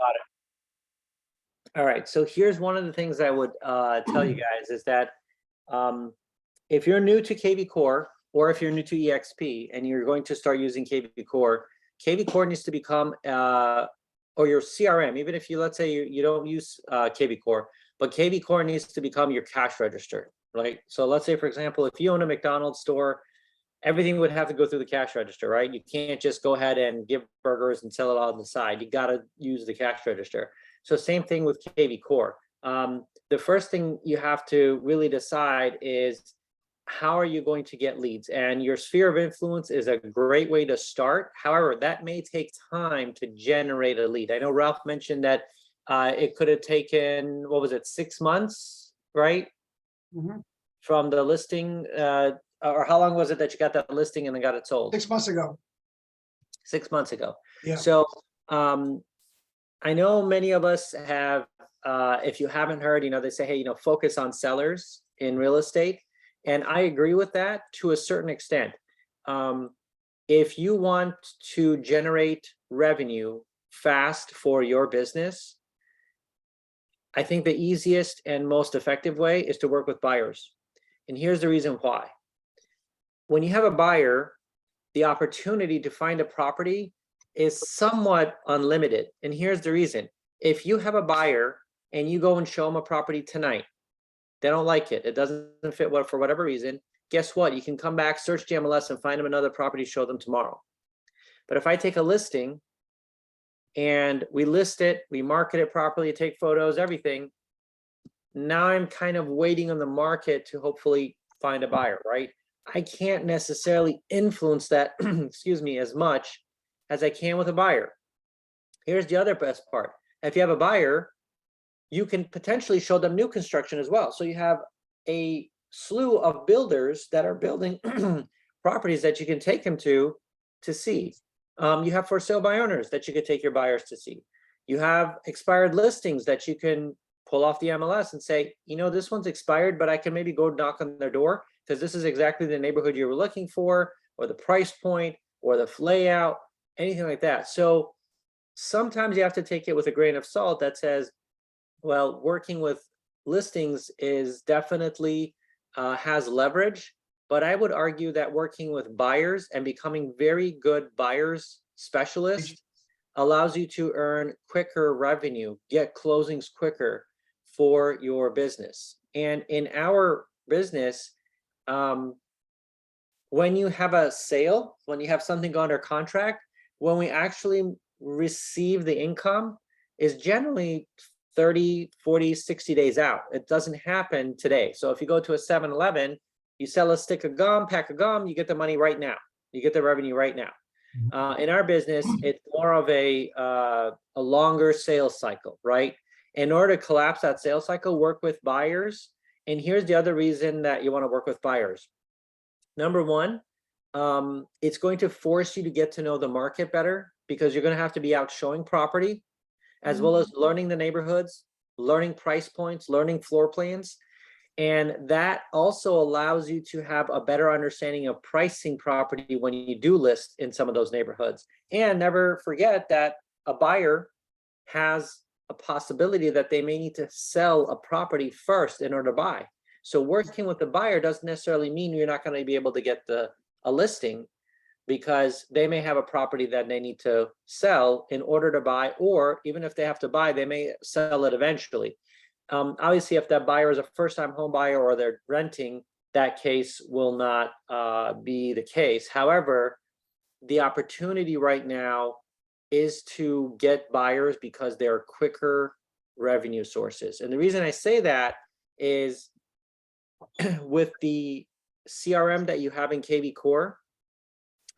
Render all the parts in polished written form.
Got it. All right. So here's one of the things I would tell you guys is that if you're new to KVCORE or if you're new to EXP and you're going to start using KVCORE needs to become or your CRM, even if you, let's say you don't use KVCORE, but KVCORE needs to become your cash register, right? So let's say, for example, if you own a McDonald's store, everything would have to go through the cash register, right? You can't just go ahead and give burgers and sell it on the side. You got to use the cash register. So same thing with KVCORE. The first thing you have to really decide is how are you going to get leads? And your sphere of influence is a great way to start. However, that may take time to generate a lead. I know Ralph mentioned that it could have taken, what was it, 6 months, right? From the listing, or how long was it that you got that listing and then got it sold? 6 months ago. 6 months ago. Yeah. So I know many of us have, if you haven't heard, they say, hey, focus on sellers in real estate. And I agree with that to a certain extent. If you want to generate revenue fast for your business, I think the easiest and most effective way is to work with buyers. And here's the reason why. When you have a buyer, the opportunity to find a property is somewhat unlimited. And here's the reason. If you have a buyer and you go and show them a property tonight, they don't like it, it doesn't fit for whatever reason, guess what? You can come back, search the MLS and find them another property, show them tomorrow. But if I take a listing and we list it, we market it properly, take photos, everything, now I'm kind of waiting on the market to hopefully find a buyer, right? I can't necessarily influence that, excuse me, as much as I can with a buyer. Here's the other best part. If you have a buyer, you can potentially show them new construction as well. So you have a slew of builders that are building properties that you can take them to see. You have for sale by owners that you could take your buyers to see. You have expired listings that you can pull off the MLS and say, this one's expired, but I can maybe go knock on their door because this is exactly the neighborhood you were looking for, or the price point, or the layout, anything like that. So sometimes you have to take it with a grain of salt that says, well, working with listings is definitely has leverage, but I would argue that working with buyers and becoming very good buyers specialist allows you to earn quicker revenue, get closings quicker for your business. And in our business, when you have a sale, when you have something under contract, when we actually receive the income is generally 30, 40, 60 days out. It doesn't happen today. So if you go to a 7-Eleven, you sell a stick of gum, pack of gum, you get the money right now. You get the revenue right now. In our business, it's more of a longer sales cycle, right? In order to collapse that sales cycle, work with buyers. And here's the other reason that you want to work with buyers. Number one, it's going to force you to get to know the market better because you're going to have to be out showing property, as well as learning the neighborhoods, learning price points, learning floor plans. And that also allows you to have a better understanding of pricing property when you do list in some of those neighborhoods. And never forget that a buyer has a possibility that they may need to sell a property first in order to buy. So working with the buyer doesn't necessarily mean you're not going to be able to get a listing, because they may have a property that they need to sell in order to buy, or even if they have to buy, they may sell it eventually. Obviously, if that buyer is a first-time home buyer or they're renting, that case will not be the case. However, the opportunity right now is to get buyers because they're quicker revenue sources. And the reason I say that is with the CRM that you have in KVCORE,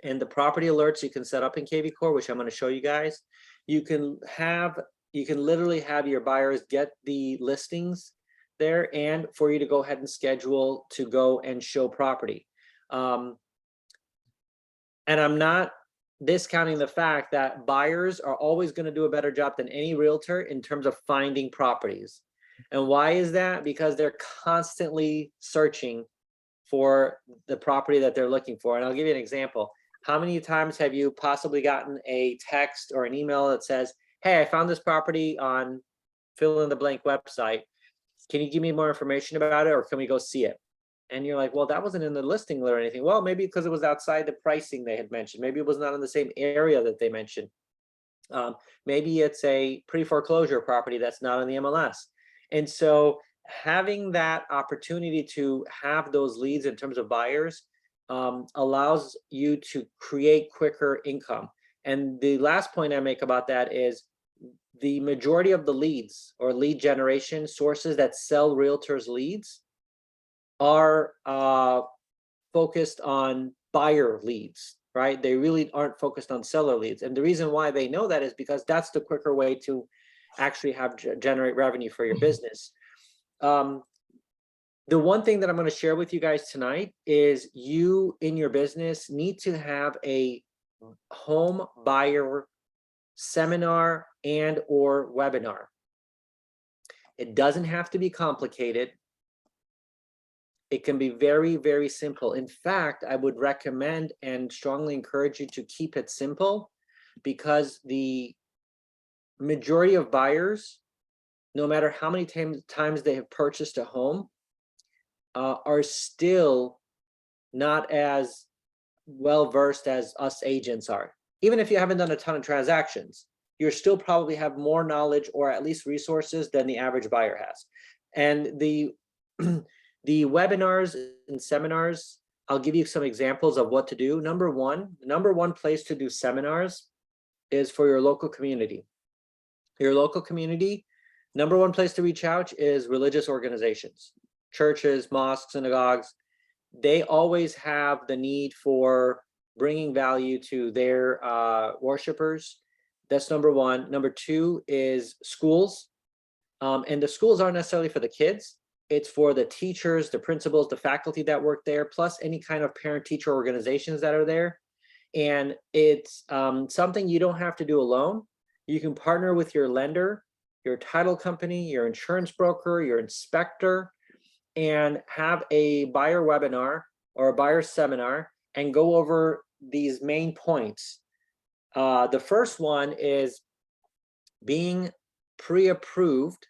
and the property alerts you can set up in KVCORE, which I'm going to show you guys, you can literally have your buyers get the listings there, and for you to go ahead and schedule to go and show property. And I'm not discounting the fact that buyers are always going to do a better job than any realtor in terms of finding properties. And why is that? Because they're constantly searching for the property that they're looking for. And I'll give you an example. How many times have you possibly gotten a text or an email that says, hey, I found this property on fill in the blank website. Can you give me more information about it, or can we go see it? And you're like, well, that wasn't in the listing or anything. Well, maybe because it was outside the pricing they had mentioned. Maybe it was not in the same area that they mentioned. Maybe it's a pre-foreclosure property that's not on the MLS. And so having that opportunity to have those leads in terms of buyers allows you to create quicker income. And the last point I make about that is the majority of the leads or lead generation sources that sell realtors leads are focused on buyer leads, right? They really aren't focused on seller leads. And the reason why they know that is because that's the quicker way to actually have generate revenue for your business. The one thing that I'm going to share with you guys tonight is you in your business need to have a home buyer seminar and or webinar. It doesn't have to be complicated. It can be very, very simple. In fact, I would recommend and strongly encourage you to keep it simple, because the majority of buyers, no matter how many times they have purchased a home, are still not as well versed as us agents are. Even if you haven't done a ton of transactions, you still probably have more knowledge or at least resources than the average buyer has. And the the webinars and seminars, I'll give you some examples of what to do. Number one place to do seminars is for your local community. Your local community, number one place to reach out is religious organizations, churches, mosques, synagogues. They always have the need for bringing value to their worshipers. That's number one. Number two is schools. And the schools aren't necessarily for the kids. It's for the teachers, the principals, the faculty that work there, plus any kind of parent-teacher organizations that are there. And it's something you don't have to do alone. You can partner with your lender, your title company, your insurance broker, your inspector, and have a buyer webinar or a buyer seminar and go over these main points. The first one is being pre-approved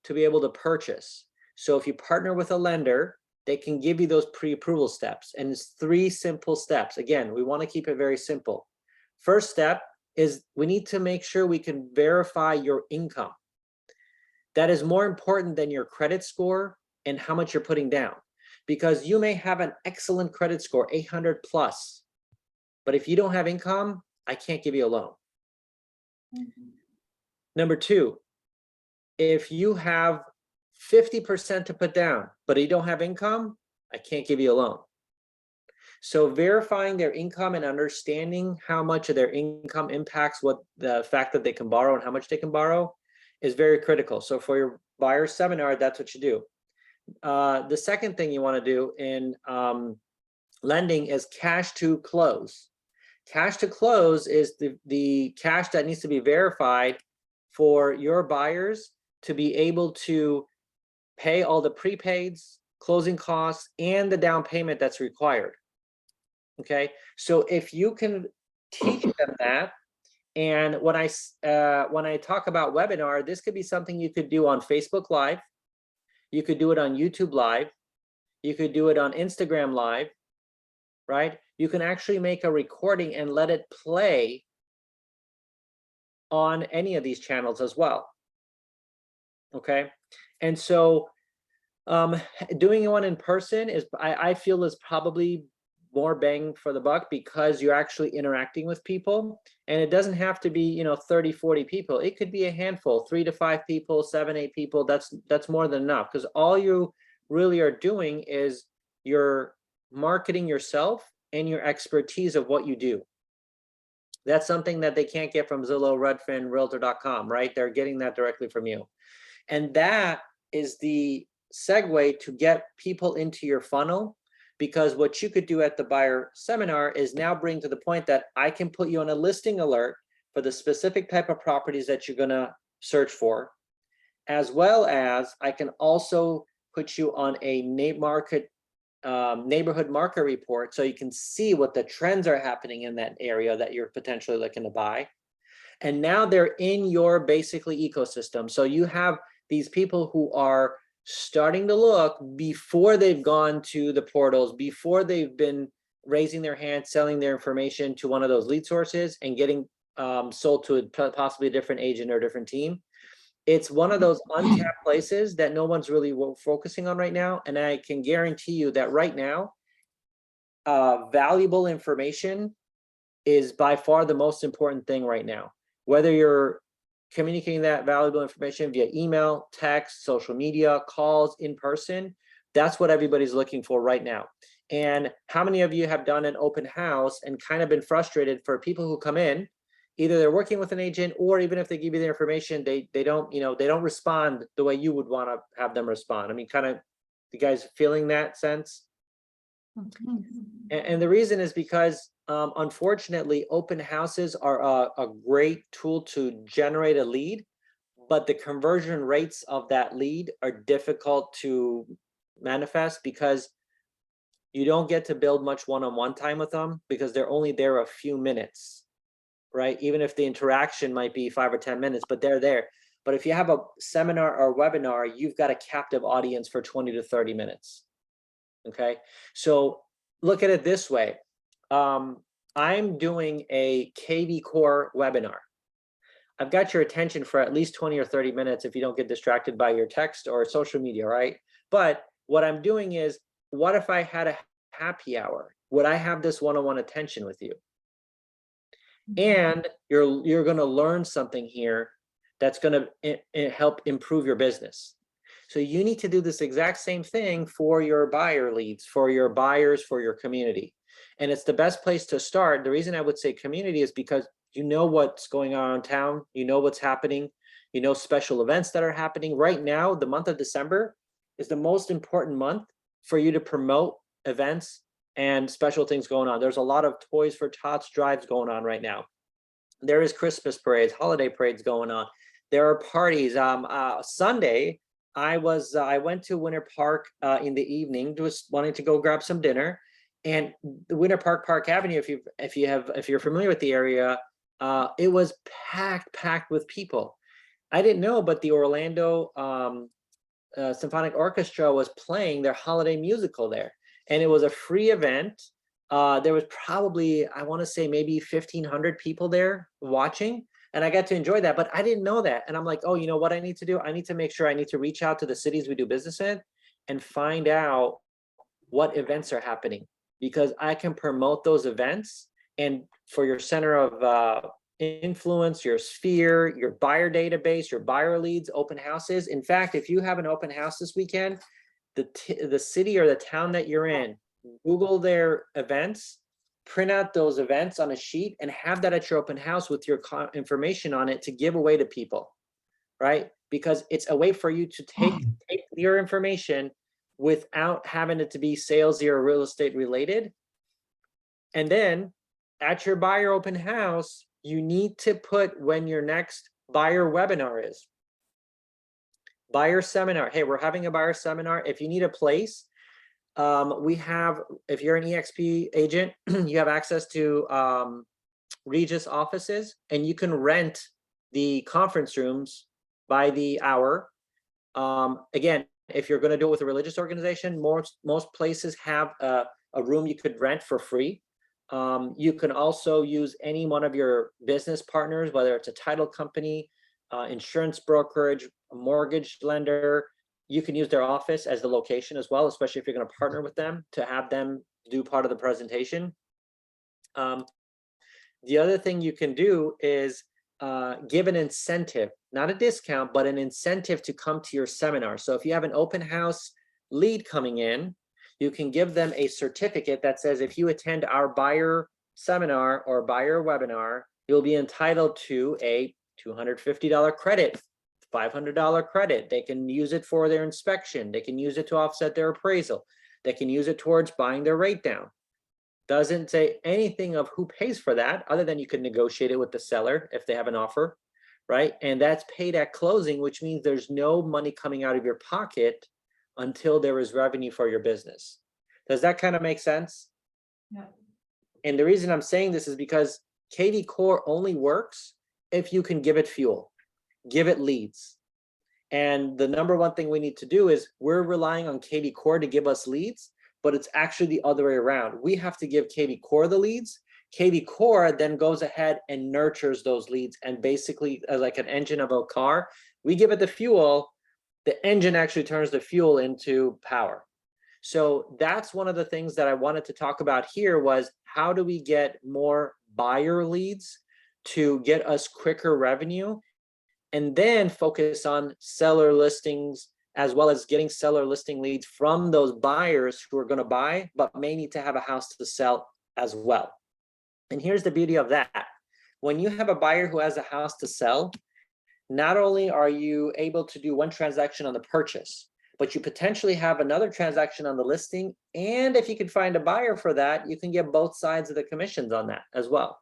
to be able to purchase. So if you partner with a lender, they can give you those pre-approval steps. And it's 3 simple steps. Again, we want to keep it very simple. First step is we need to make sure we can verify your income. That is more important than your credit score and how much you're putting down, because you may have an excellent credit score, 800 plus, but if you don't have income, I can't give you a loan. Number 2, if you have 50% to put down, but you don't have income, I can't give you a loan. So verifying their income and understanding how much of their income impacts what the fact that they can borrow and how much they can borrow is very critical. So for your buyer seminar, that's what you do. The second thing you want to do in lending is cash to close. Cash to close is the cash that needs to be verified for your buyers to be able to pay all the prepaids, closing costs, and the down payment that's required. Okay, so if you can teach them that, and when I talk about webinar, this could be something you could do on Facebook Live, you could do it on YouTube Live, you could do it on Instagram Live, right? You can actually make a recording and let it play on any of these channels as well. Okay, and so doing one in person is, I feel, is probably more bang for the buck, because you're actually interacting with people, and it doesn't have to be 30, 40 people. It could be a handful, 3 to 5 people, 7, 8 people. That's more than enough, because all you really are doing is you're marketing yourself and your expertise of what you do. That's something that they can't get from Zillow, Redfin, Realtor.com, right? They're getting that directly from you. And that is the segue to get people into your funnel, because what you could do at the buyer seminar is now bring to the point that I can put you on a listing alert for the specific type of properties that you're going to search for, as well as I can also put you on a neighborhood market report, so you can see what the trends are happening in that area that you're potentially looking to buy. And now they're in your basically ecosystem. So you have these people who are starting to look before they've gone to the portals, before they've been raising their hand, selling their information to one of those lead sources and getting sold to possibly a different agent or a different team. It's one of those untapped places that no one's really focusing on right now. And I can guarantee you that right now, valuable information is by far the most important thing right now. Whether you're communicating that valuable information via email, text, social media, calls, in person, that's what everybody's looking for right now. And how many of you have done an open house and kind of been frustrated for people who come in, either they're working with an agent, or even if they give you the information, they don't, you know, they don't respond the way you would want to have them respond. I mean, kind of, you guys feeling that sense? And the reason is because unfortunately, open houses are a great tool to generate a lead, but the conversion rates of that lead are difficult to manifest because you don't get to build much one-on-one time with them because they're only there a few minutes, right? Even if the interaction might be 5 or 10 minutes, but they're there. But if you have a seminar or webinar, you've got a captive audience for 20 to 30 minutes. Okay, so look at it this way. I'm doing a KVCORE webinar. I've got your attention for at least 20 or 30 minutes if you don't get distracted by your text or social media, right? But what I'm doing is, what if I had a happy hour? Would I have this one-on-one attention with you? And you're going to learn something here that's going to help improve your business. So you need to do this exact same thing for your buyer leads, for your buyers, for your community. And it's the best place to start. The reason I would say community is because you know what's going on in town, you know what's happening, you know special events that are happening. Right now, the month of December is the most important month for you to promote events and special things going on. There's a lot of Toys for Tots drives going on right now. There is Christmas parades, holiday parades going on. There are parties. Sunday, I went to Winter Park in the evening, just wanting to go grab some dinner, and the Winter Park Avenue. If you're familiar with the area, it was packed with people. I didn't know, but the Orlando Symphonic Orchestra was playing their holiday musical there, and it was a free event. There was probably, I want to say, maybe 1,500 people there watching. And I got to enjoy that, but I didn't know that. And I'm like, oh, you know what I need to do? I need to make sure I need to reach out to the cities we do business in and find out what events are happening, because I can promote those events. And for your center of influence, your sphere, your buyer database, your buyer leads, open houses. In fact, if you have an open house this weekend, the city or the town that you're in, Google their events, print out those events on a sheet and have that at your open house with your information on it to give away to people, right? Because it's a way for you to take your information without having it to be salesy or real estate related. And then at your buyer open house, you need to put when your next buyer webinar is. Buyer seminar. Hey, we're having a buyer seminar. If you need a place, we have, if you're an EXP agent, you have access to Regis offices, and you can rent the conference rooms by the hour. Again, if you're going to do it with a religious organization, most places have a room you could rent for free. You can also use any one of your business partners, whether it's a title company, insurance brokerage, a mortgage lender. You can use their office as the location as well, especially if you're going to partner with them to have them do part of the presentation. The other thing you can do is give an incentive, not a discount, but an incentive to come to your seminar. So if you have an open house lead coming in, you can give them a certificate that says, if you attend our buyer seminar or buyer webinar, you'll be entitled to a $250 credit, $500 credit. They can use it for their inspection. They can use it to offset their appraisal. They can use it towards buying their rate down. Doesn't say anything of who pays for that, other than you can negotiate it with the seller if they have an offer, right? And that's paid at closing, which means there's no money coming out of your pocket until there is revenue for your business. Does that kind of make sense? Yeah. And the reason I'm saying this is because KVCORE only works if you can give it fuel, give it leads. And the number one thing we need to do is we're relying on KVCORE to give us leads, but it's actually the other way around. We have to give KVCORE the leads. KVCORE then goes ahead and nurtures those leads, and basically like an engine of a car, we give it the fuel, the engine actually turns the fuel into power. So that's one of the things that I wanted to talk about here was how do we get more buyer leads to get us quicker revenue, and then focus on seller listings as well as getting seller listing leads from those buyers who are going to buy but may need to have a house to sell as well. And here's the beauty of that. When you have a buyer who has a house to sell, not only are you able to do one transaction on the purchase, but you potentially have another transaction on the listing. And if you can find a buyer for that, you can get both sides of the commissions on that as well,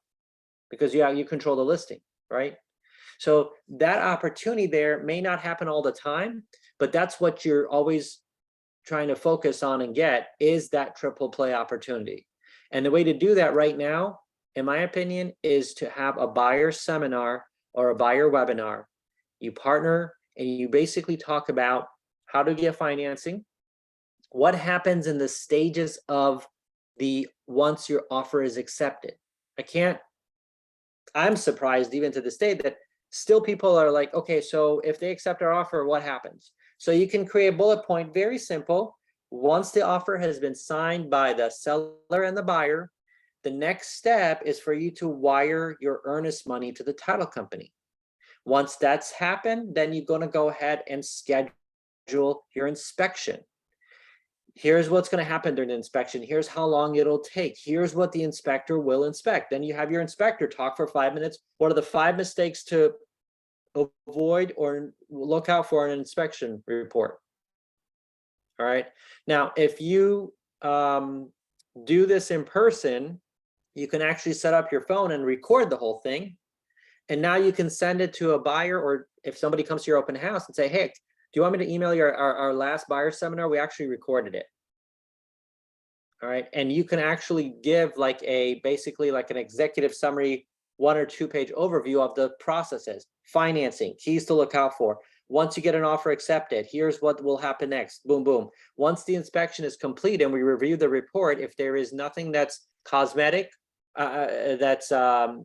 because you control the listing, right? So that opportunity there may not happen all the time, but that's what you're always trying to focus on and get, is that triple play opportunity. And the way to do that right now, in my opinion, is to have a buyer seminar or a buyer webinar. You partner and you basically talk about how to get financing, what happens in the stages of the once your offer is accepted. I'm surprised even to this day that still people are like, okay, so if they accept our offer, what happens? So you can create a bullet point, very simple. Once the offer has been signed by the seller and the buyer, the next step is for you to wire your earnest money to the title company. Once that's happened, then you're going to go ahead and schedule your inspection. Here's what's going to happen during the inspection. Here's how long it'll take. Here's what the inspector will inspect. Then you have your inspector talk for 5 minutes. What are the 5 mistakes to avoid or look out for in an inspection report? All right. Now, if you do this in person, you can actually set up your phone and record the whole thing. And now you can send it to a buyer, or if somebody comes to your open house and say, hey, do you want me to email you our last buyer seminar? We actually recorded it. All right. And you can actually give basically like an executive summary, 1 or 2 page overview of the processes, financing, keys to look out for. Once you get an offer accepted, here's what will happen next. Boom, boom. Once the inspection is complete and we review the report, if there is nothing that's cosmetic, that's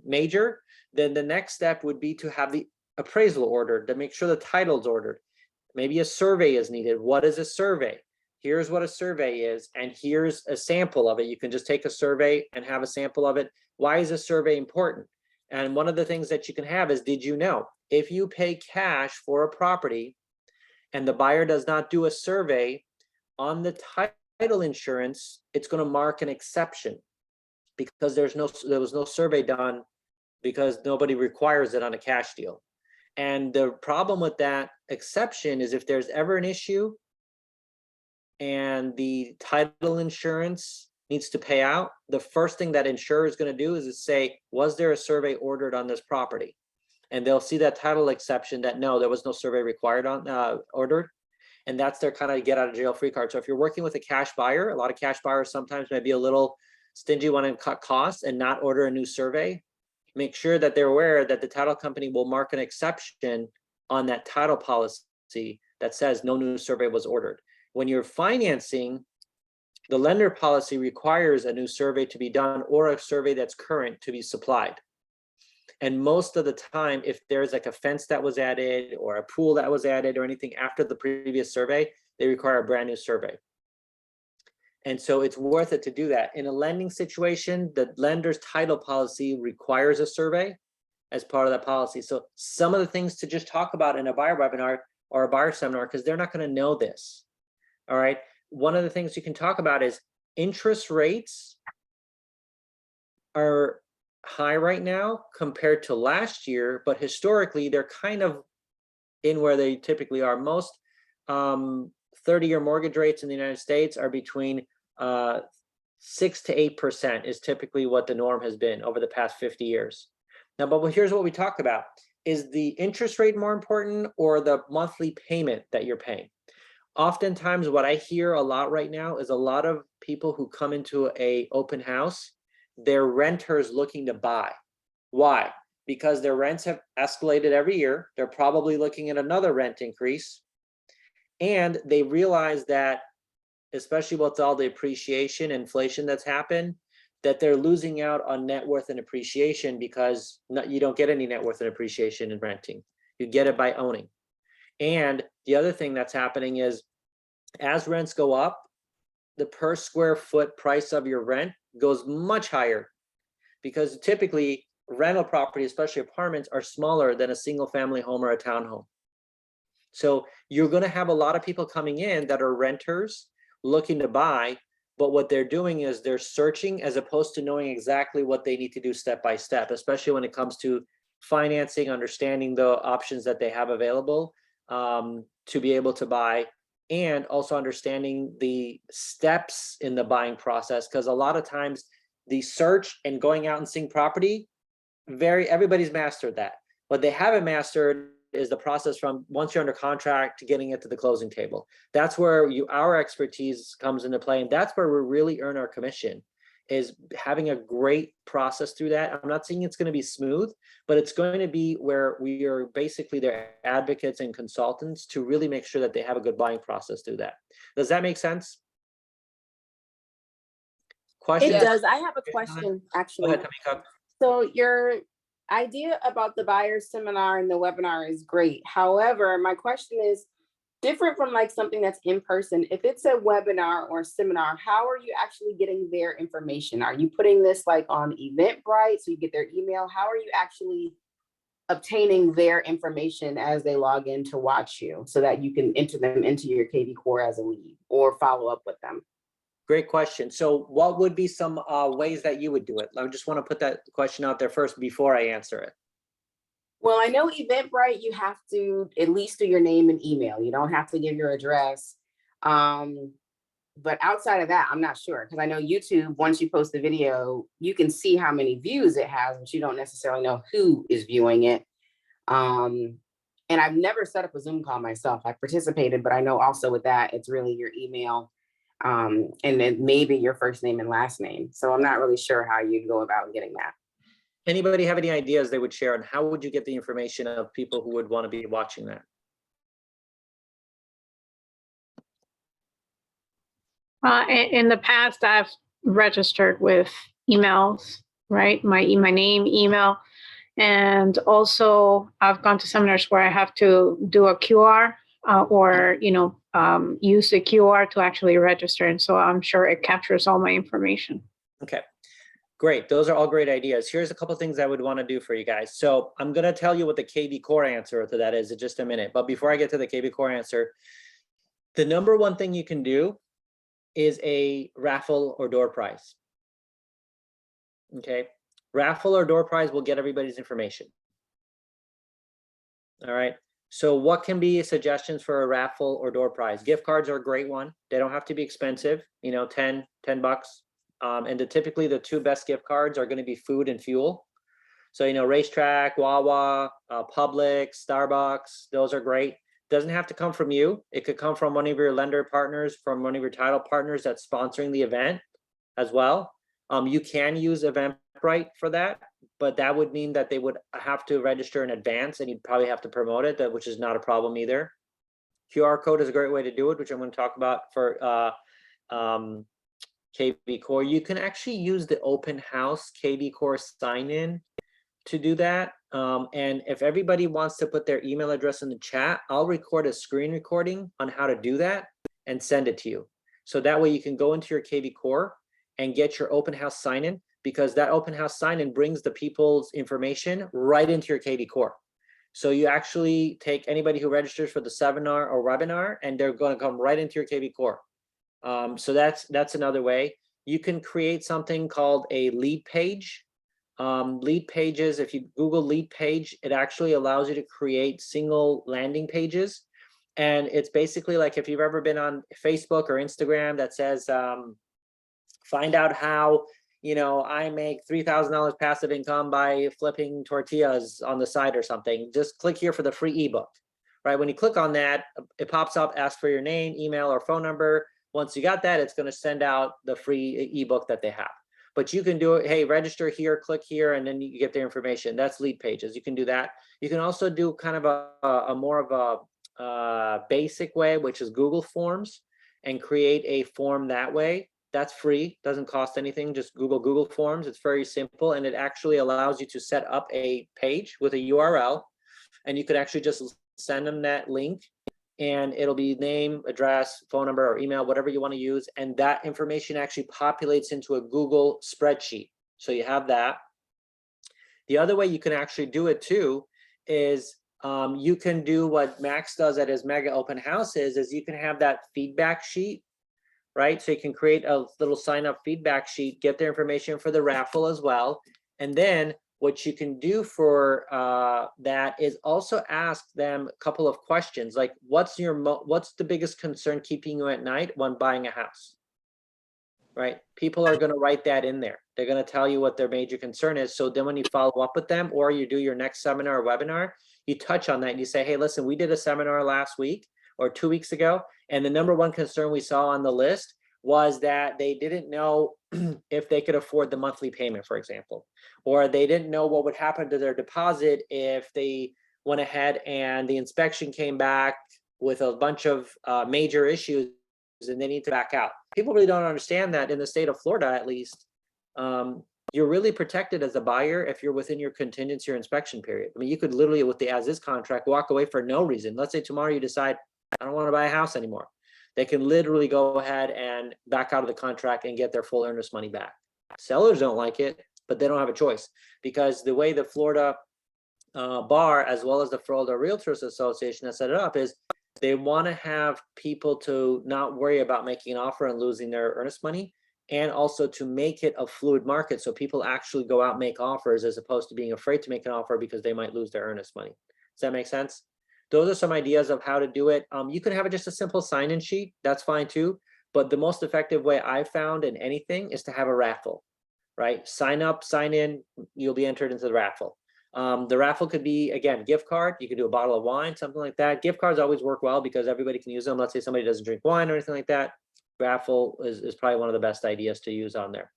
major, then the next step would be to have the appraisal ordered, to make sure the title's ordered. Maybe a survey is needed. What is a survey? Here's what a survey is, and here's a sample of it. You can just take a survey and have a sample of it. Why is a survey important? And one of the things that you can have is, did you know, if you pay cash for a property and the buyer does not do a survey on the title insurance, it's going to mark an exception because there was no survey done because nobody requires it on a cash deal. And the problem with that exception is if there's ever an issue and the title insurance needs to pay out, the first thing that insurer is going to do is say, was there a survey ordered on this property? And they'll see that title exception that no, there was no survey required on ordered. And that's their kind of get out of jail free card. So if you're working with a cash buyer, a lot of cash buyers sometimes may be a little stingy, want to cut costs and not order a new survey. Make sure that they're aware that the title company will mark an exception on that title policy that says no new survey was ordered. When you're financing, the lender policy requires a new survey to be done or a survey that's current to be supplied. And most of the time, if there's like a fence that was added or a pool that was added or anything after the previous survey, they require a brand new survey. And so it's worth it to do that. In a lending situation, the lender's title policy requires a survey as part of that policy. So some of the things to just talk about in a buyer webinar or a buyer seminar, because they're not going to know this. All right. One of the things you can talk about is interest rates are high right now compared to last year, but historically they're kind of in where they typically are. Most 30-year mortgage rates in the United States are between 6 to 8% is typically what the norm has been over the past 50 years. Now, but here's what we talk about. Is the interest rate more important or the monthly payment that you're paying? Oftentimes what I hear a lot right now is a lot of people who come into a open house, they're renters looking to buy. Why? because their rents have escalated every year. They're probably looking at another rent increase. And they realize that, especially with all the appreciation, inflation that's happened, that they're losing out on net worth and appreciation, because you don't get any net worth and appreciation in renting. You get it by owning. And the other thing that's happening is, as rents go up, the per square foot price of your rent goes much higher, because typically rental property, especially apartments, are smaller than a single family home or a townhome. So you're going to have a lot of people coming in that are renters looking to buy, but what they're doing is they're searching as opposed to knowing exactly what they need to do step by step, especially when it comes to financing, understanding the options that they have available to be able to buy, and also understanding the steps in the buying process. Because a lot of times the search and going out and seeing property, everybody's mastered that. What they haven't mastered is the process from once you're under contract to getting it to the closing table. That's where our expertise comes into play, and that's where we really earn our commission, is having a great process through that. I'm not saying it's going to be smooth, but it's going to be where we are basically their advocates and consultants to really make sure that they have a good buying process through that. Does that make sense? Question? It does. I have a question, actually. Go ahead, Tamika. So your idea about the buyer seminar and the webinar is great. However, my question is different from like something that's in person. If it's a webinar or seminar, how are you actually getting their information? Are you putting this like on Eventbrite so you get their email? How are you actually obtaining their information as they log in to watch you so that you can enter them into your KVCORE as a lead or follow up with them? Great question. So what would be some ways that you would do it? I just want to put that question out there first before I answer it. Well, I know Eventbrite, you have to at least do your name and email. You don't have to give your address. But outside of that, I'm not sure, because I know YouTube, once you post the video, you can see how many views it has, but you don't necessarily know who is viewing it. And I've never set up a Zoom call myself. I participated, but I know also with that, it's really your email. And then maybe your first name and last name. So I'm not really sure how you'd go about getting that. Anybody have any ideas they would share, and how would you get the information of people who would want to be watching that? In the past, I've registered with emails, right? My name, email, and also I've gone to seminars where I have to do a QR or use the QR to actually register, and so I'm sure it captures all my information. Okay, great. Those are all great ideas. Here's a couple of things I would want to do for you guys. So I'm going to tell you what the KVCORE answer to that is in just a minute. But before I get to the KVCORE answer, the number one thing you can do is a raffle or door prize. Okay, raffle or door prize will get everybody's information. All right. So what can be suggestions for a raffle or door prize? Gift cards are a great one. They don't have to be expensive, 10 bucks. And typically the two best gift cards are going to be food and fuel. So, Racetrack, Wawa, Publix, Starbucks, those are great. Doesn't have to come from you. It could come from one of your lender partners, from one of your title partners that's sponsoring the event as well. You can use Eventbrite for that, but that would mean that they would have to register in advance, and you'd probably have to promote it, which is not a problem either. QR code is a great way to do it, which I'm going to talk about for KVCORE. You can actually use the open house KVCORE sign-in to do that. And if everybody wants to put their email address in the chat, I'll record a screen recording on how to do that and send it to you. So that way you can go into your KVCORE and get your open house sign-in, because that open house sign-in brings the people's information right into your KVCORE. So you actually take anybody who registers for the seminar or webinar, and they're going to come right into your KVCORE. So that's another way. You can create something called a lead page. Lead pages, if you Google lead page, it actually allows you to create single landing pages. And it's basically like if you've ever been on Facebook or Instagram that says, find out how, I make $3,000 passive income by flipping tortillas on the side or something. Just click here for the free ebook, right? When you click on that, it pops up, ask for your name, email, or phone number. Once you got that, it's going to send out the free ebook that they have. but you can do it. Hey, register here, click here, and then you get their information. That's lead pages. You can do that. You can also do kind of a more of a basic way, which is Google Forms, and create a form that way. That's free, doesn't cost anything. Just Google Forms. It's very simple, and it actually allows you to set up a page with a URL, and you could actually just send them that link, and it'll be name, address, phone number, or email, whatever you want to use, and that information actually populates into a Google spreadsheet. So you have that. The other way you can actually do it too is you can do what Max does at his mega open houses, is you can have that feedback sheet, right? So you can create a little sign up feedback sheet, get their information for the raffle as well. And then what you can do for that is also ask them a couple of questions, like what's the biggest concern keeping you at night when buying a house, right? People are going to write that in there. They're going to tell you what their major concern is. So then when you follow up with them, or you do your next seminar or webinar, you touch on that and you say, hey, listen, we did a seminar last week or 2 weeks ago, and the number one concern we saw on the list was that they didn't know if they could afford the monthly payment, for example, or they didn't know what would happen to their deposit if they went ahead and the inspection came back with a bunch of major issues and they need to back out. People really don't understand that in the state of Florida, at least, you're really protected as a buyer if you're within your contingency or inspection period. I mean, you could literally, with the as-is contract, walk away for no reason. Let's say tomorrow you decide, I don't want to buy a house anymore. They can literally go ahead and back out of the contract and get their full earnest money back. Sellers don't like it, but they don't have a choice, because the way the Florida Bar, as well as the Florida Realtors Association, has set it up is they want to have people to not worry about making an offer and losing their earnest money, and also to make it a fluid market, so people actually go out and make offers as opposed to being afraid to make an offer because they might lose their earnest money. Does that make sense? Those are some ideas of how to do it. You can have it just a simple sign-in sheet. That's fine too. But the most effective way I've found in anything is to have a raffle, right? Sign up, sign in, you'll be entered into the raffle. The raffle could be, again, gift card. You could do a bottle of wine, something like that. Gift cards always work well because everybody can use them. Let's say somebody doesn't drink wine or anything like that. Raffle is probably one of the best ideas to use on there.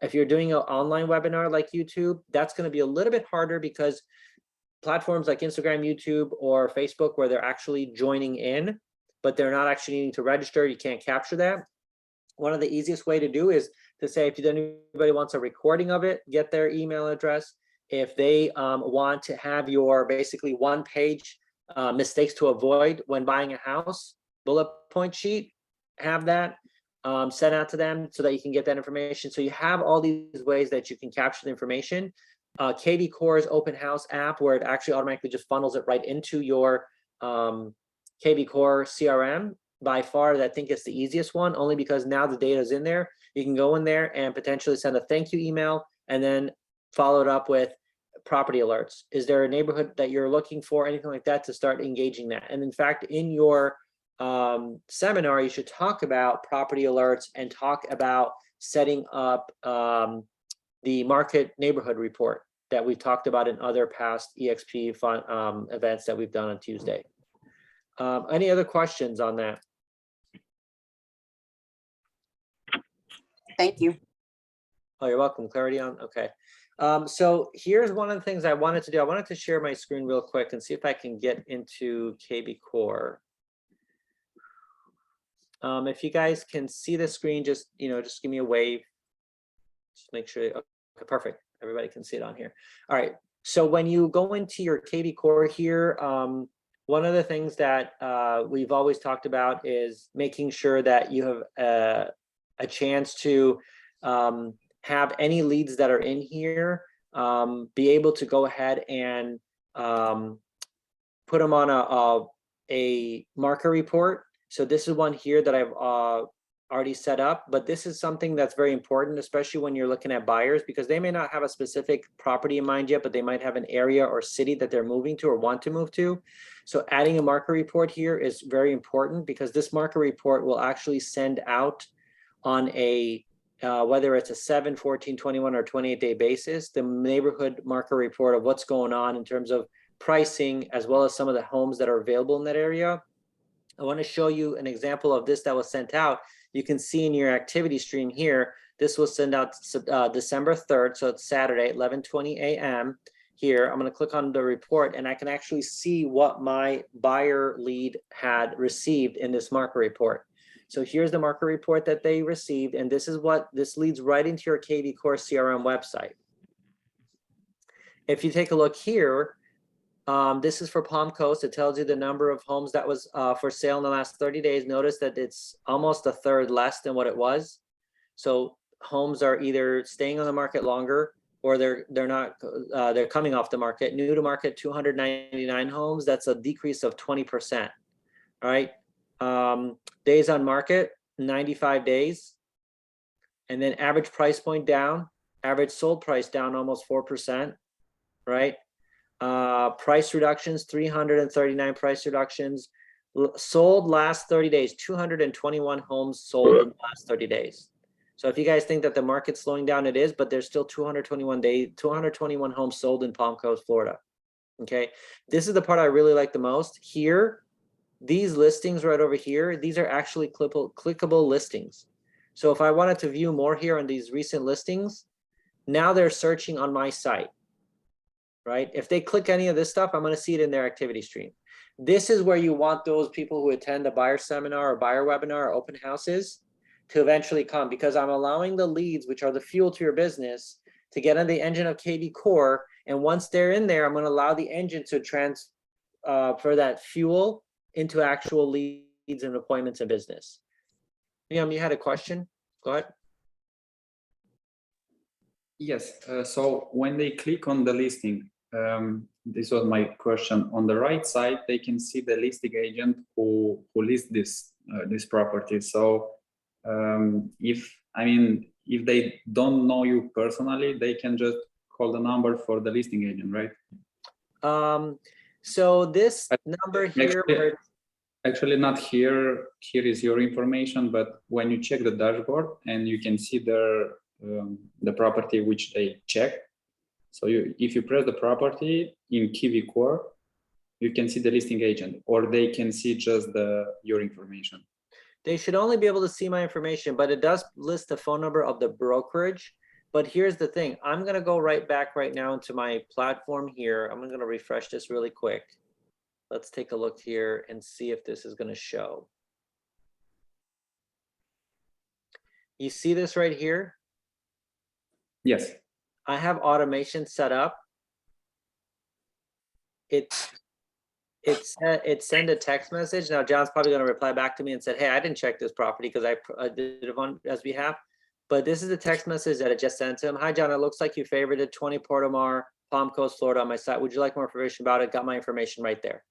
If you're doing an online webinar like YouTube, that's going to be a little bit harder because platforms like Instagram, YouTube, or Facebook, where they're actually joining in, but they're not actually needing to register, you can't capture that. One of the easiest way to do is to say, if anybody wants a recording of it, get their email address. If they want to have your basically one-page mistakes to avoid when buying a house bullet point sheet, have that sent out to them so that you can get that information. So you have all these ways that you can capture the information. KVCORE's open house app, where it actually automatically just funnels it right into your KVCORE CRM. By far, I think it's the easiest one, only because now the data is in there. You can go in there and potentially send a thank you email and then follow it up with property alerts. Is there a neighborhood that you're looking for, anything like that, to start engaging that? And in fact, in your seminar, you should talk about property alerts and talk about setting up the market neighborhood report that we've talked about in other past EXP events that we've done on Tuesday. Any other questions on that? Thank you. Oh, you're welcome. Clarity on, okay. So here's one of the things I wanted to do. I wanted to share my screen real quick and see if I can get into KVCORE. If you guys can see the screen, just give me a wave. Just make sure. Okay, perfect. Everybody can see it on here. All right. So when you go into your KVCORE here, one of the things that we've always talked about is making sure that you have a chance to have any leads that are in here, be able to go ahead and put them on a marker report. So this is one here that I've already set up, but this is something that's very important, especially when you're looking at buyers, because they may not have a specific property in mind yet, but they might have an area or city that they're moving to or want to move to. So adding a marker report here is very important, because this marker report will actually send out on a whether it's a 7, 14, 21, or 28-day basis, the neighborhood marker report of what's going on in terms of pricing, as well as some of the homes that are available in that area. I want to show you an example of this that was sent out. You can see in your activity stream here, This will send out December 3rd, so it's Saturday, 11:20 a.m. Here, I'm going to click on the report, and I can actually see what my buyer lead had received in this market report. So here's the market report that they received, and this is what this leads right into your KVCORE CRM website. If you take a look here, this is for Palm Coast. It tells you the number of homes that was for sale in the last 30 days. Notice that it's almost a third less than what it was. So homes are either staying on the market longer, or they're not, they're coming off the market. New to market, 299 homes. That's a decrease of 20%. All right. Days on market, 95 days. And then average price point down, average sold price down almost 4%. Right. Price reductions, 339 price reductions. Sold last 30 days, 221 homes sold in the last 30 days. So if you guys think that the market's slowing down, it is, but there's still 221 homes sold in Palm Coast, Florida. Okay, this is the part I really like the most. Here, these listings right over here, these are actually clickable listings. So if I wanted to view more here on these recent listings, now they're searching on my site, right? If they click any of this stuff, I'm going to see it in their activity stream. This is where you want those people who attend a buyer seminar or buyer webinar or open houses to eventually come, because I'm allowing the leads, which are the fuel to your business, to get on the engine of KVCORE. And once they're in there, I'm going to allow the engine to transfer that fuel into actual leads and appointments in business. You had a question? Go ahead. Yes. So when they click on the listing, this was my question. On the right side, they can see the listing agent who lists this property. So if they don't know you personally, they can just call the number for the listing agent, right? So this number here, actually not here. Here is your information, but when you check the dashboard and you can see the property which they check. So if you press the property in KVCORE, you can see the listing agent, or they can see just your information. They should only be able to see my information, but it does list the phone number of the brokerage. But here's the thing. I'm going to go right back right now into my platform here. I'm going to refresh this really quick. Let's take a look here and see if this is going to show. You see this right here? Yes. I have automation set up. It sent a text message. Now John's probably going to reply back to me and said, hey, I didn't check this property because I did it on his behalf. But this is a text message that I just sent to him. Hi, John, it looks like you favorited 20 Portomar, Palm Coast, Florida on my site. Would you like more information about it? Got my information right there.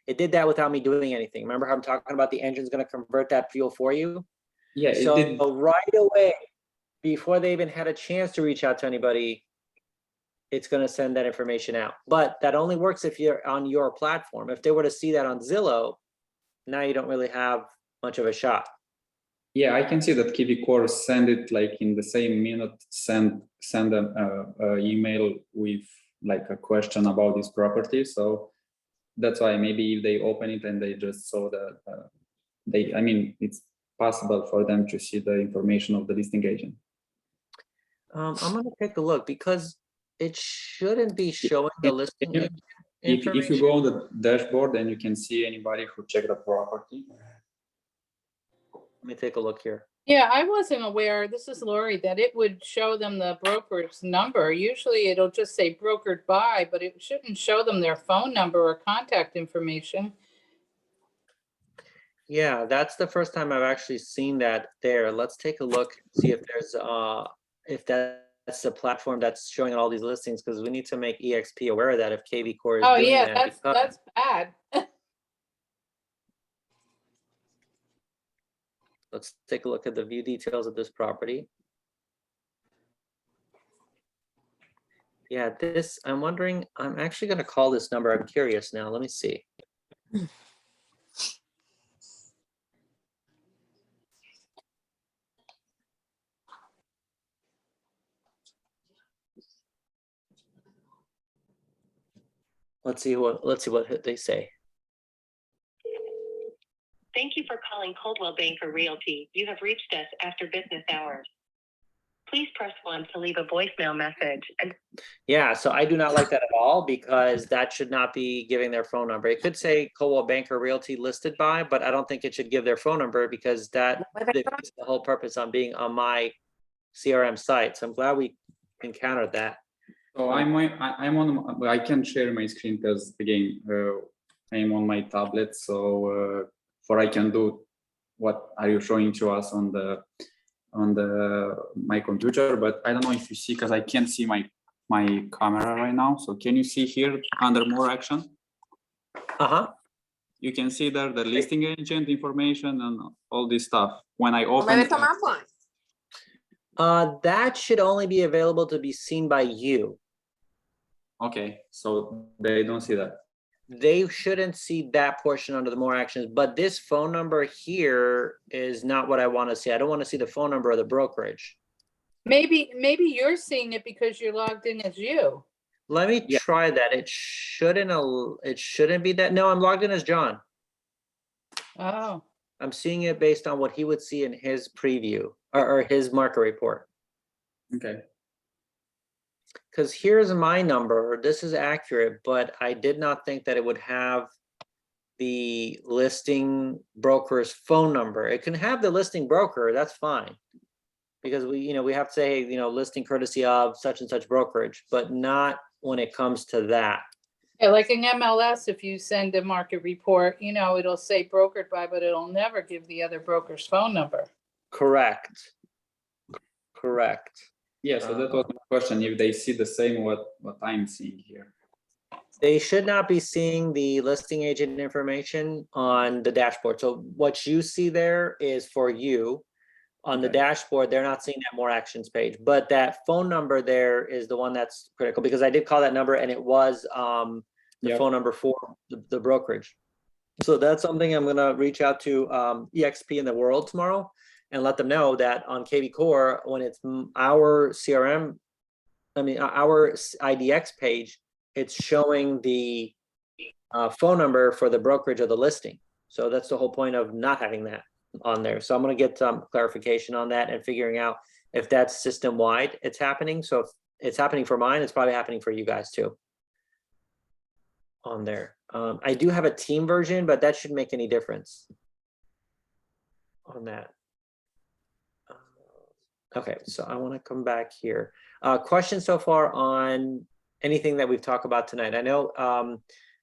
It did that without me doing anything. Remember how I'm talking about the engine's going to convert that fuel for you? Yeah, so it did. Right away, before they even had a chance to reach out to anybody, it's going to send that information out. But that only works if you're on your platform. If they were to see that on Zillow, now you don't really have much of a shot. Yeah, I can see that KVCORE send it like in the same minute, send an email with like a question about this property. So that's why maybe if they open it and they just saw that it's possible for them to see the information of the listing agent. I'm going to take a look because it shouldn't be showing the listing agent information. If you go on the dashboard and you can see anybody who checked the property. Let me take a look here. Yeah, I wasn't aware, this is Lori, that it would show them the broker's number. Usually it'll just say brokered by, but it shouldn't show them their phone number or contact information. Yeah, that's the first time I've actually seen that there. Let's take a look, see if there's if that's the platform that's showing all these listings, because we need to make EXP aware of that if KVCORE is Oh doing yeah, that. that's bad. Let's take a look at the view details of this property. Yeah, I'm wondering, I'm actually going to call this number. I'm curious now. Let me see. Let's see what they say. Thank you for calling Coldwell Banker Realty. You have reached us after business hours. Please press 1 to leave a voicemail message. And Yeah, so I do not like that at all because that should not be giving their phone number. It could say Coldwell Banker Realty listed by, but I don't think it should give their phone number because that defeats the whole purpose on being on my CRM site. So I'm glad we encountered that. So I'm on. I can share my screen because again, I'm on my tablet. So for I can do what are you showing to us on the my computer, but I don't know if you see because I can't see my camera right now. So can you see here under more action? You can see there the listing agent information and all this stuff. When I open that should only be available to be seen by you. okay, so they don't see that. They shouldn't see that portion under the more actions, but this phone number here is not what I want to see. I don't want to see the phone number of the brokerage. Maybe you're seeing it because you're logged in as you. Let me try that. It shouldn't be that. No, I'm logged in as John. Oh, I'm seeing it based on what he would see in his preview or his market report. Okay. Because here's my number. This is accurate, but I did not think that it would have the listing broker's phone number. It can have the listing broker, that's fine. Because we have to say, listing courtesy of such and such brokerage, but not when it comes to that. yeah, like in MLS, if you send a market report, it'll say brokered by, but it'll never give the other broker's phone number. Correct. Yeah, so that was my question. If they see the same what I'm seeing here. They should not be seeing the listing agent information on the dashboard. So what you see there is for you. On the dashboard, they're not seeing that more actions page, but that phone number there is the one that's critical because I did call that number and it was the phone number for the brokerage. So that's something I'm gonna reach out to EXP in the world tomorrow and let them know that on KVCORE, when it's our CRM, our IDX page, it's showing the phone number for the brokerage of the listing. So that's the whole point of not having that on there. So I'm going to get some clarification on that and figuring out if that's system wide it's happening. So if it's happening for mine, it's probably happening for you guys too on there. I do have a team version, but that shouldn't make any difference on that. Okay, so I want to come back here. Questions so far on anything that we've talked about tonight? I know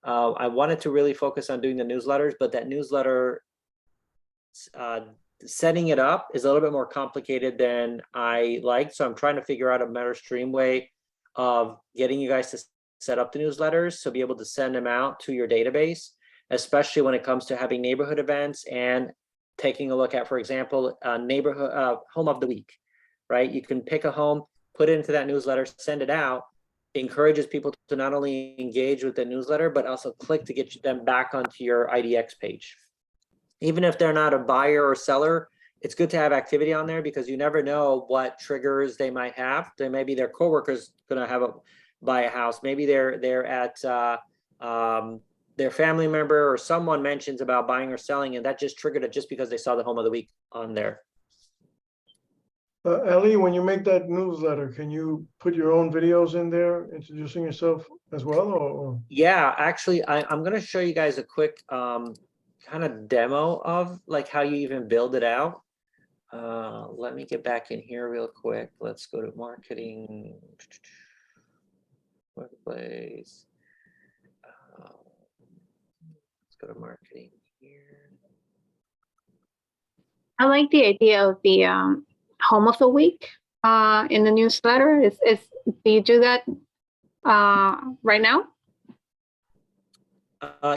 I wanted to really focus on doing the newsletters, but that newsletter setting it up is a little bit more complicated than I like. So I'm trying to figure out a better stream way of getting you guys to set up the newsletters to be able to send them out to your database, especially when it comes to having neighborhood events and taking a look at, for example, neighborhood home of the week, right? You can pick a home, put it into that newsletter, send it out, encourages people to not only engage with the newsletter, but also click to get them back onto your IDX page. Even if they're not a buyer or seller, it's good to have activity on there because you never know what triggers they might have. They may be their coworkers going to buy a house. Maybe they're at their family member or someone mentions about buying or selling, and that just triggered it just because they saw the home of the week on there. Ellie, when you make that newsletter, can you put your own videos in there introducing yourself as well? Or? Yeah, actually, I'm going to show you guys a quick kind of demo of like how you even build it out. Let me get back in here real quick. Let's go to marketing, workplace. Let's go to marketing here. I like the idea of the home of the week in the newsletter. Do you do that right now?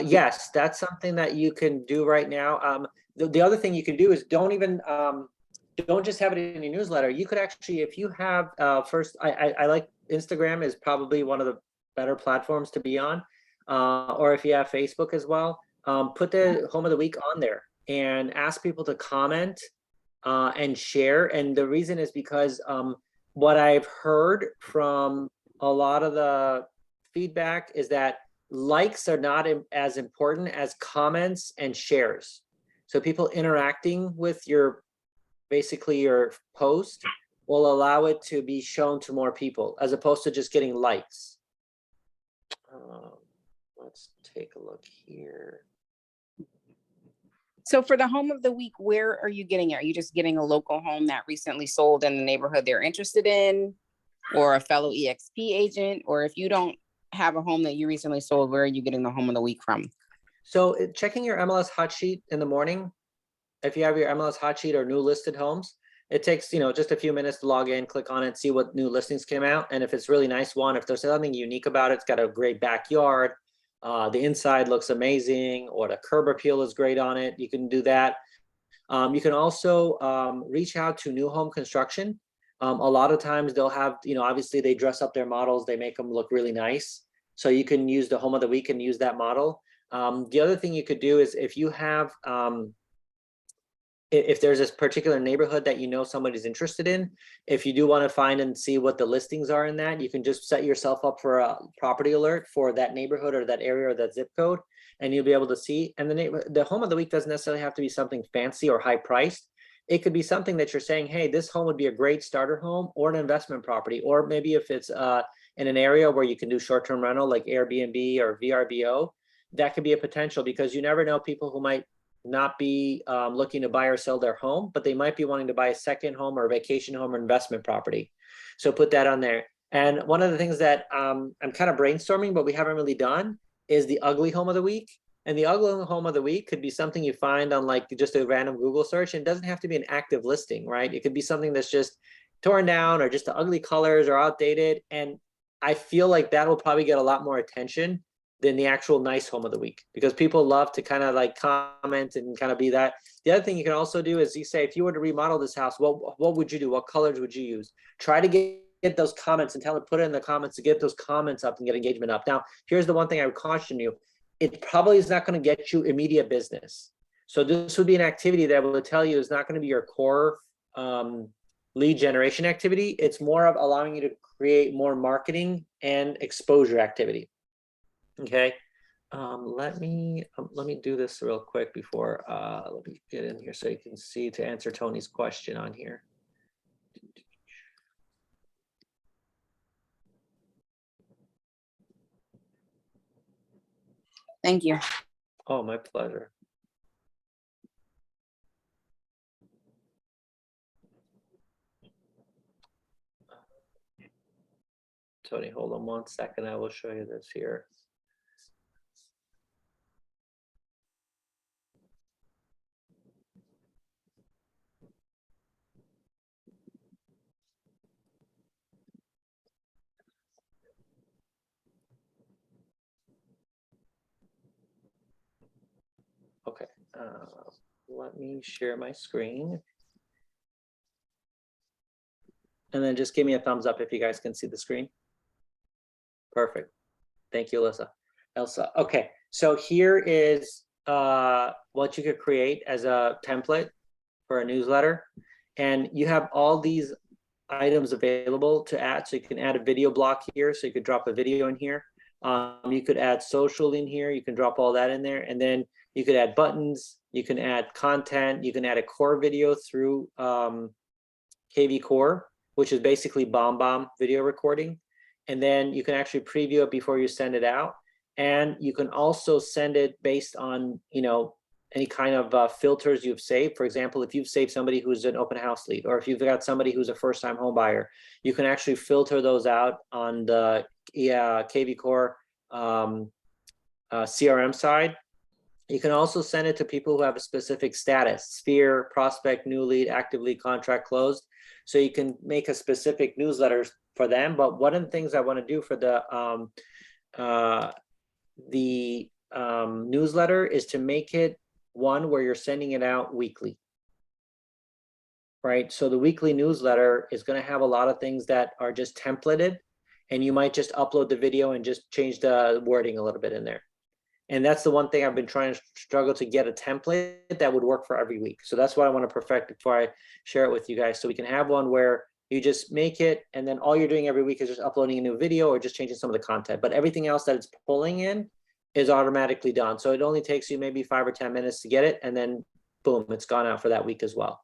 Yes, that's something that you can do right now. The other thing you can do is don't just have it in your newsletter. You could actually, if you have first, I like Instagram is probably one of the better platforms to be on, or if you have Facebook as well, put the home of the week on there and ask people to comment and share. And the reason is because what I've heard from a lot of the feedback is that likes are not as important as comments and shares. So people interacting with basically your post will allow it to be shown to more people as opposed to just getting likes. Let's take a look here. So for the home of the week, where are you getting it? Are you just getting a local home that recently sold in the neighborhood they're interested in, or a fellow EXP agent? Or if you don't have a home that you recently sold, where are you getting the home of the week from? So checking your MLS hot sheet in the morning, if you have your MLS hot sheet or new listed homes, it takes, just a few minutes to log in, click on it, see what new listings came out. And if it's really nice one, if there's something unique about it, it's got a great backyard, the inside looks amazing, or the curb appeal is great on it, you can do that. You can also reach out to new home construction. A lot of times they'll have, obviously they dress up their models, they make them look really nice. So you can use the home of the week and use that model. The other thing you could do is if you have, if there's this particular neighborhood that somebody's interested in, if you do want to find and see what the listings are in that, you can just set yourself up for a property alert for that neighborhood or that area or that zip code, and you'll be able to see. And the home of the week doesn't necessarily have to be something fancy or high priced. It could be something that you're saying, hey, this home would be a great starter home or an investment property, or maybe if it's in an area where you can do short-term rental like Airbnb or VRBO, that could be a potential, because you never know people who might not be looking to buy or sell their home, but they might be wanting to buy a second home or a vacation home or investment property. So put that on there. And one of the things that I'm kind of brainstorming, but we haven't really done, is the ugly home of the week. And the ugly home of the week could be something you find on like just a random Google search. And it doesn't have to be an active listing, right? It could be something that's just torn down or just the ugly colors or outdated. And I feel like that will probably get a lot more attention than the actual nice home of the week, because people love to kind of like comment and kind of be that. The other thing you can also do is you say, if you were to remodel this house, what would you do? What colors would you use? Try to get those comments and put it in the comments to get those comments up and get engagement up. Now, here's the one thing I would caution you. It probably is not going to get you immediate business. So this would be an activity that will tell you is not going to be your core lead generation activity. It's more of allowing you to create more marketing and exposure activity. Okay, let me do this real quick before let me get in here so you can see, to answer Tony's question on here. Thank you. Oh, my pleasure. Tony, hold on 1 second. I will show you this here. Okay, let me share my screen. And then just give me a thumbs up if you guys can see the screen. Perfect. Thank you, Elsa. Okay, so here is what you could create as a template for a newsletter. And you have all these items available to add. So you can add a video block here. So you could drop a video in here. You could add social in here. You can drop all that in there. And then you could add buttons. You can add content. You can add a core video through KVCORE, which is basically BombBomb video recording. And then you can actually preview it before you send it out. And you can also send it based on, any kind of filters you've saved. For example, if you've saved somebody who's an open house lead, or if you've got somebody who's a first-time home buyer, you can actually filter those out on the KVCORE CRM side. You can also send it to people who have a specific status: sphere, prospect, new lead, active lead, contract closed. So you can make a specific newsletter for them. But one of the things I want to do for the newsletter is to make it one where you're sending it out weekly, right? So the weekly newsletter is going to have a lot of things that are just templated, and you might just upload the video and just change the wording a little bit in there. And that's the one thing I've been trying to struggle to get a template that would work for every week. So that's what I want to perfect before I share it with you guys. So we can have one where you just make it, and then all you're doing every week is just uploading a new video or just changing some of the content. But everything else that it's pulling in is automatically done. So it only takes you maybe 5 or 10 minutes to get it, and then boom, it's gone out for that week as well.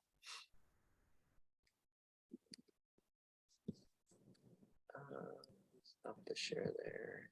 share there.